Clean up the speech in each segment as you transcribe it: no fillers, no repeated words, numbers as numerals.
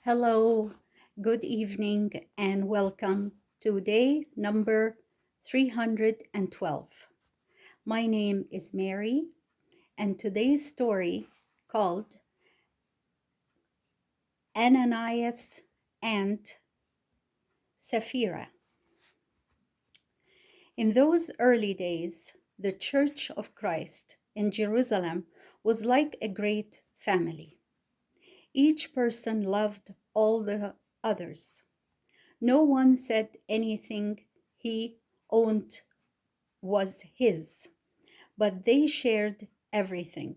Hello, good evening, and welcome to day number 312. My name is Mary, and today's story called Ananias and Sapphira. In those early days, the Church of Christ in Jerusalem was like a great family. Each person loved all the others. No one said anything he owned was his, but they shared everything.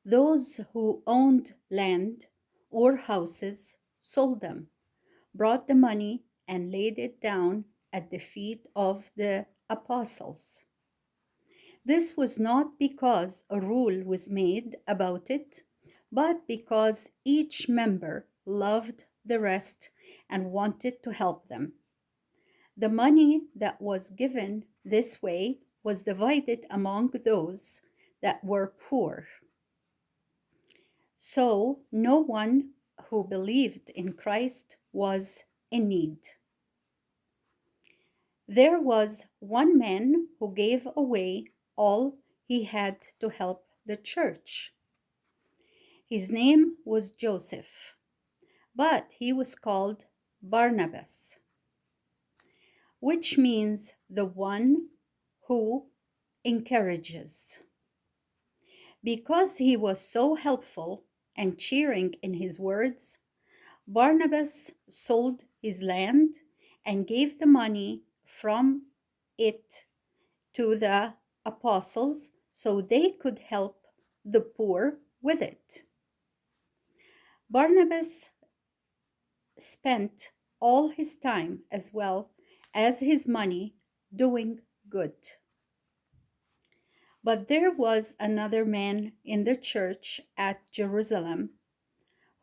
Those who owned land or houses sold them, brought the money, and laid it down at the feet of the apostles. This was not because a rule was made about it, but because each member loved the rest and wanted to help them. The money that was given this way was divided among those that were poor. So no one who believed in Christ was in need. There was one man who gave away all he had to help the church. His name was Joseph, but he was called Barnabas, which means the one who encourages. Because he was so helpful and cheering in his words, Barnabas sold his land and gave the money from it to the apostles so they could help the poor with it. Barnabas spent all his time as well as his money doing good. But there was another man in the church at Jerusalem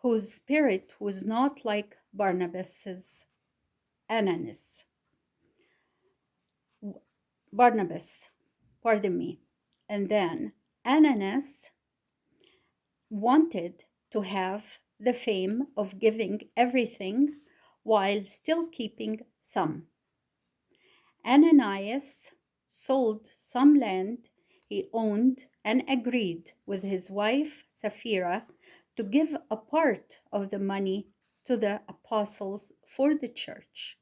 whose spirit was not like Barnabas's. Ananias. Barnabas, pardon me. And then Ananias wanted to have the fame of giving everything while still keeping some. Ananias sold some land he owned and agreed with his wife Sapphira to give a part of the money to the apostles for the church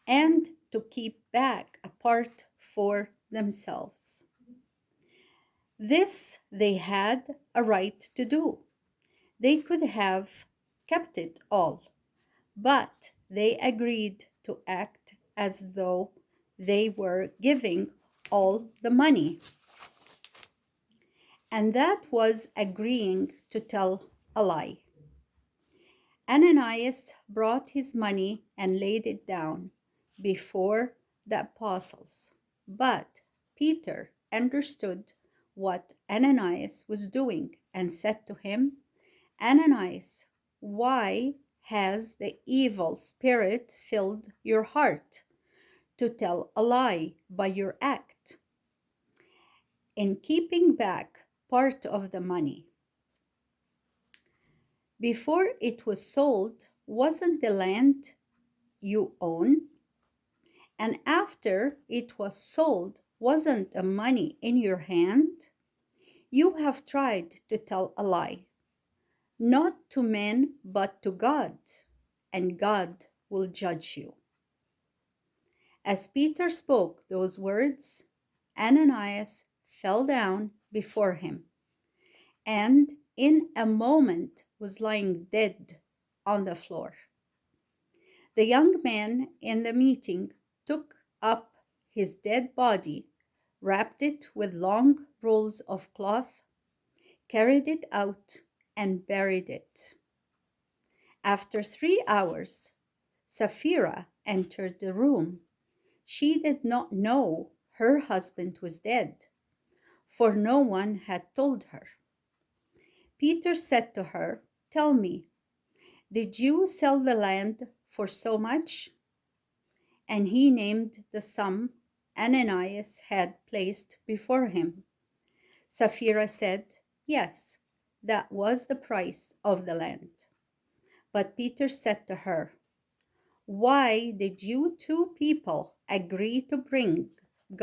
and to keep back a part for themselves. This they had a right to do. They could have kept it all, but they agreed to act as though they were giving all the money. And that was agreeing to tell a lie. Ananias brought his money and laid it down before the apostles. But Peter understood what Ananias was doing and said to him, Ananias, why has the evil spirit filled your heart to tell a lie by your act in keeping back part of the money? Before it was sold, wasn't the land you own? And after it was sold, wasn't the money in your hand? You have tried to tell a lie, not to men, but to God, and God will judge you. As Peter spoke those words, Ananias fell down before him, and in a moment was lying dead on the floor. The young man in the meeting took up his dead body, wrapped it with long rolls of cloth, carried it out, and buried it. After 3 hours, Sapphira entered the room. She did not know her husband was dead, for no one had told her. Peter said to her, Tell me, did you sell the land for so much? And he named the sum Ananias had placed before him. Sapphira said, Yes, that was the price of the land. But Peter said to her, "Why did you two people agree to bring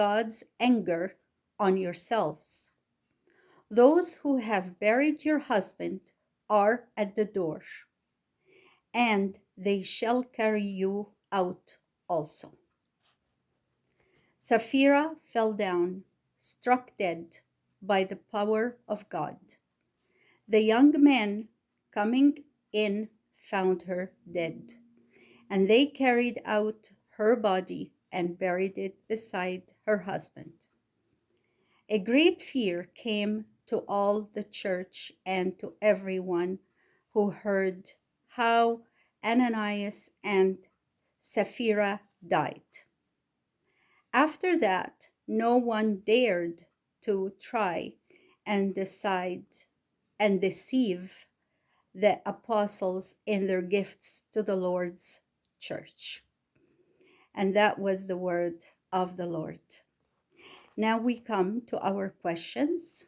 God's anger on yourselves? Those who have buried your husband are at the door, and they shall carry you out also." Sapphira fell down, struck dead by the power of God. The young men coming in found her dead, and they carried out her body and buried it beside her husband. A great fear came to all the church and to everyone who heard how Ananias and Sapphira died. After that, no one dared to try and decide and deceive the apostles in their gifts to the Lord's church. And that was the word of the Lord. Now we come to our questions.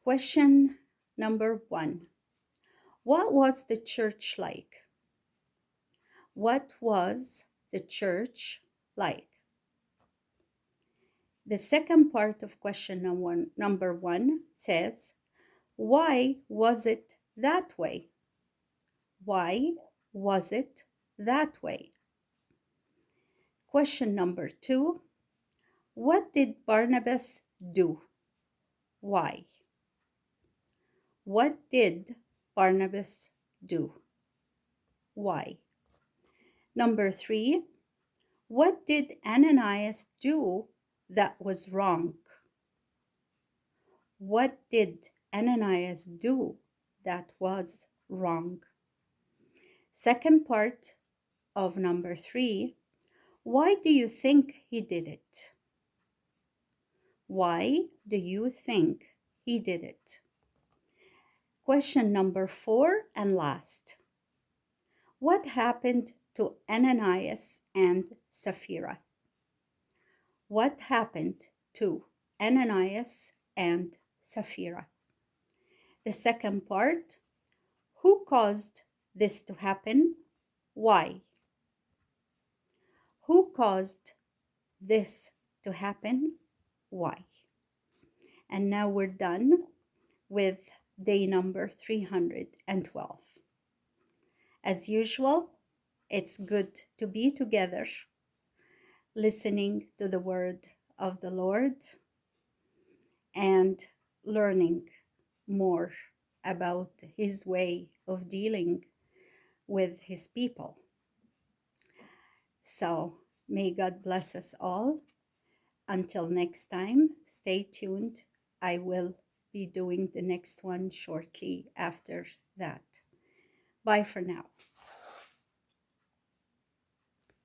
Question number 1. What was the church like? What was the church like? The second part of question number 1 says, why was it that way? Why was it that way? Question number 2, what did Barnabas do? Why? What did Barnabas do? Why? Number 3, what did Ananias do that was wrong? What did Ananias do that was wrong? Second part of number 3, why do you think he did it? Why do you think he did it? Question number 4 and last. What happened to Ananias and Sapphira? What happened to Ananias and Sapphira? The second part, who caused this to happen? Why? Who caused this to happen? Why? And now we're done with day number 312. As usual, it's good to be together, listening to the word of the Lord and learning more about his way of dealing with his people. So may God bless us all. Until next time, stay tuned. I will be doing the next one shortly after that. Bye for now.